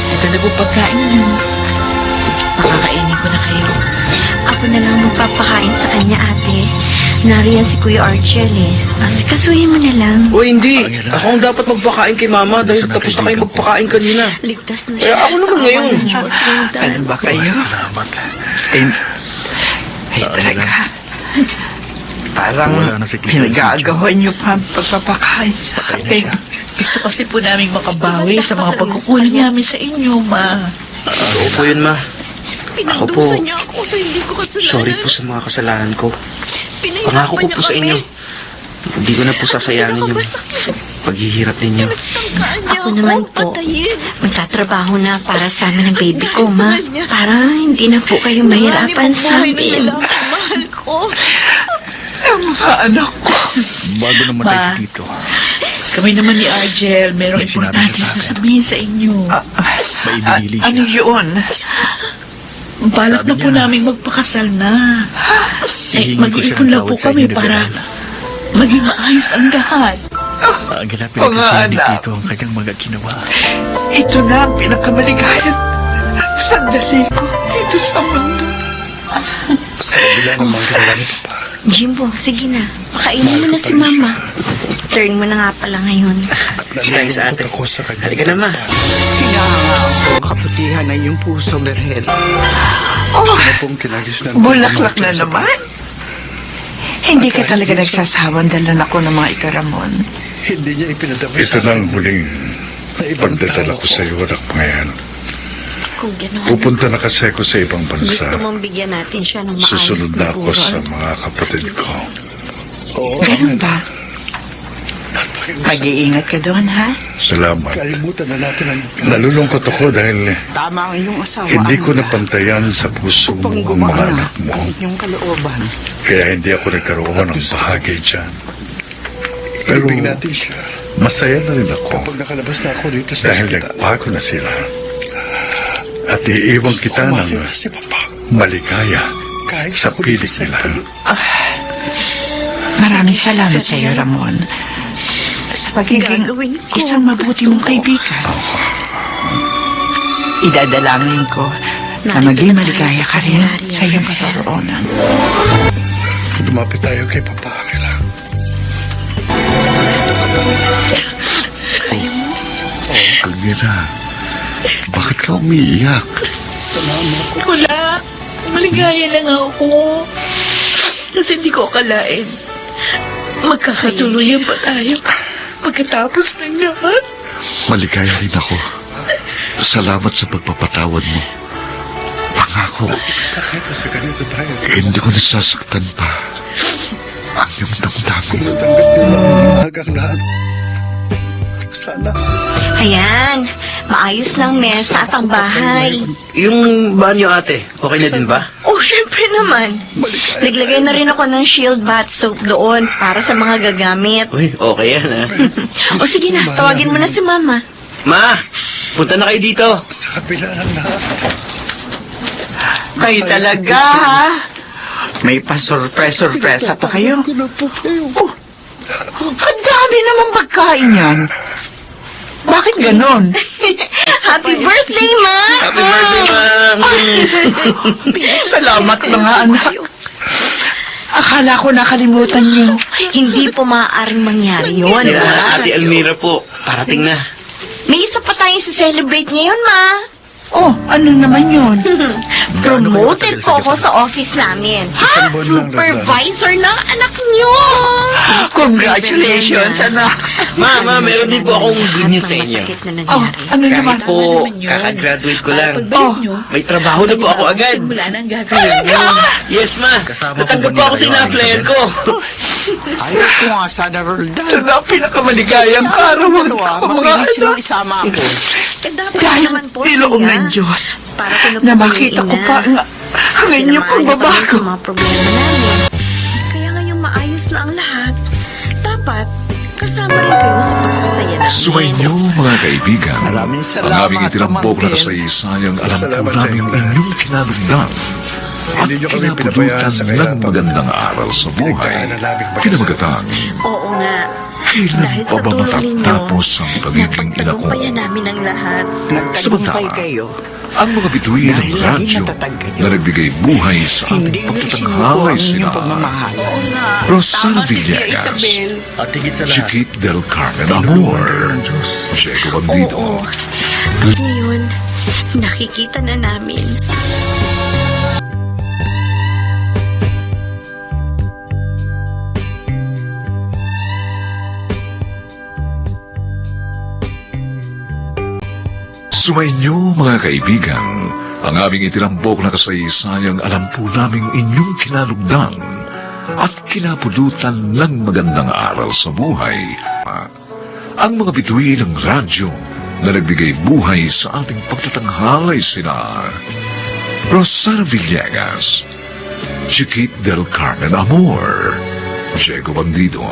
ito na po pagkain niyo. Pakakainin ko na kayo. Ako na lang magpapakain sa kanya, ate. Nariyan si Kuya Archel eh. Asikasuhin mo na lang. O hindi. Ako ang dapat magpakain kay Mama dahil tapos na kayo magpakain kanina. Ligtas na Kaya siya ako sa naman awa ngayon. ng Diyos, Roldan. Ano ba kayo? Salamat. Ay, talaga. Parang Wala na si Tito pinag-aagawan niyo pa ang pagpapakain sa akin. Gusto kasi po namin makabawi sa mga pagkukulang namin sa inyo, Ma. Oo po yun, Ma. Pinagdusa niya ako sa hindi ko kasalanan. Sorry po sa mga kasalanan ko. Pinahirapan Pangako ko niya po sa kami. inyo. Hindi ko na po sasayangin yung paghihirap ninyo. Pinagtangkaan niya Ako naman po. patayin. Magtatrabaho na para sa amin ang baby ko, Dahil sa ma. kanya. Para hindi na po kayo mahirapan sa Buhay ng amin. lalaking mahal ko. Ang mga anak ko. Bago namatay Ma. si Tito. Kami naman ni Argel, merong May sinabi importante siya sa akin. sasabihin sa inyo. May binili siya. Ano yun? Balak Sabi na po niya. namin magpakasal na. Hihingi ko siya Mag-iipon ng lang po tawad sa kami inyo ni para Verena. maging maayos ang lahat. Ang pinagsisihan ni anak. Tito ang kanyang mga ginawa. Ito na ang pinakamaligayang sandali ko dito sa mundo. Sa kabila ng mga ginawa ni Papa, Jimbo, sige na. Pakainin mo na si Mama. Turn mo na nga pala ngayon. Tayo sa ate. ako sa kanya. Halika na, Ma. Hinahanga ko ang kaputihan ng iyong puso, Berhel. Oh, Pong kinagisnan bulaklak na naman. Hindi ka talaga nagsasawang dalan ako ng mga ikaramon. Hindi niya ipinadama Ito na ang huling na ibang pagdadala tao ko sa iyo, anak ngayon. Kung gano'n, Pupunta na kasi ako sa ibang bansa. gusto mong bigyan natin siya ng maayos Susunod na ako buhay. sa mga kapatid ko. Oo, Ganun ba? At pakiusap. Mag-iingat ka doon, ha? Salamat. Kalimutan na natin ang... Nalulungkot ako dahil Tama ang iyong asawa. hindi ko Ang napantayan sa puso mo upang ang mga gumaana anak mo. ang inyong kalooban. Kaya hindi ako nagkaroon ng bahagi dyan. Pero Ibig natin siya. masaya na rin ako Kapag nakalabas na ako dito sa dahil ospital. nagbago na sila. At iiwan kita ng Makita si Papa. maligaya Kahit sa ako piling dito sa nila. Maraming salamat sa iyo, Ramon. Sa pagiging Gagawin ko. isang mabuti mong kaibigan. Idadalangin ko na maging maligaya ka rin sa iyong karoroonan. Lumapit tayo kay Papa Angela. Almira, bakit ka umiiyak? Wala. Maligaya lang ako. Kasi hindi ko akalain. Magkakatuluyan pa tayo. Pagkatapos ng lahat. Maligaya rin ako. Salamat sa pagpapatawad mo. Pangako, Sakit na sa ganito tayo. hindi ko nasasaktan pa ang iyong damdamin. Kung natanggap niyo lang hanggang lahat. Sana. Ayan, maayos ng mesa at ang bahay. Yung banyo, ate, okay na din ba? Oh, syempre naman. Naglagay na rin ako ng shield bath soap doon para sa mga gagamit. Uy, okay yan, ha? O sige na, tawagin mo na si Mama. Ma, punta na kayo dito. Sa kabila ng lahat. Kayo talaga, ha? May pasurpresa pa kayo. Ko na po kayo. Oh, ang dami namang pagkain yan. Bakit ganon? Happy birthday, Ma! Happy birthday, Mang! Salamat mga anak. Akala ko nakalimutan niyo. Hindi po maaaring mangyari yun. Sila, Ate Almira po, parating na. May isa pa tayong celebrate ngayon, Ma. Oh, ano naman yun? Promoted po ako sa office namin. Isang buwan lang, Supervisor ng anak niyo. Congratulations, anak. Ma, meron din po akong good news sa inyo. Masakit na Oh, nangyari. ano naman? Kahit po, kakagraduate ko lang. Pagbalik nyo, May trabaho na po ako agad. simula na ang gagawin nyo. Yes, ma. Kasama Natanggap po po ba ako niyo sa kayo, ina-flyer Isabel? ko. Ayaw ko nga sana, Roldan. Ito na ang pinakamaligayang karawan ko, mga anak. Isama ako. Eh, dapat Dahil naman po, niloong Tia. ng Diyos Para ko na po na makita ko ina. pa ang inyong pagbabago. Sa mga problema namin. Kaya ngayong maayos na ang lahat, dapat kasama rin kayo sa pagsasaya namin. Sumainyo mga kaibigan. Maraming Ang salamat, aming itinampok na Pamangkin. kasaysayang alam po Salamat sa namin inyo. inyong kinalugdan. At Hindi niyo kami pinabayaan kinabudutan sa ng kahirapan. magandang aral sa buhay. Pinagdaanan namin mag-isa. Kinamagatang, Oo nga. kailan Dahil pa sa ba tulong ninyo, matatapos ang pagiging ina ko? napagtagumpayan namin ang lahat. Nagtagumpay Samantala, kayo. ang mga bituin ng Dahil laging radyo matatag kayo. na nagbigay buhay sa Hindi ating niyo pagtatanghalay isinuko ang sila. inyong pagmamahal. Oo nga. Rosana Tama si Tia Villegas. Isabel. At higit sa lahat, Chiquit del Carmen tinulungan kayo Amor. ng Diyos. Diego Bandido. Oo. Ngayon, nakikita na namin. Sumainyo mga kaibigan, ang aming itinampok na kasaysayang alam po naming inyong kinalugdan at kinapulutan ng magandang aral sa buhay. Ang mga bituin ng radyo na nagbigay buhay sa ating pagtatanghalay sina Rosana Villegas, Chiquit del Carmen Amor, Diego Bandido,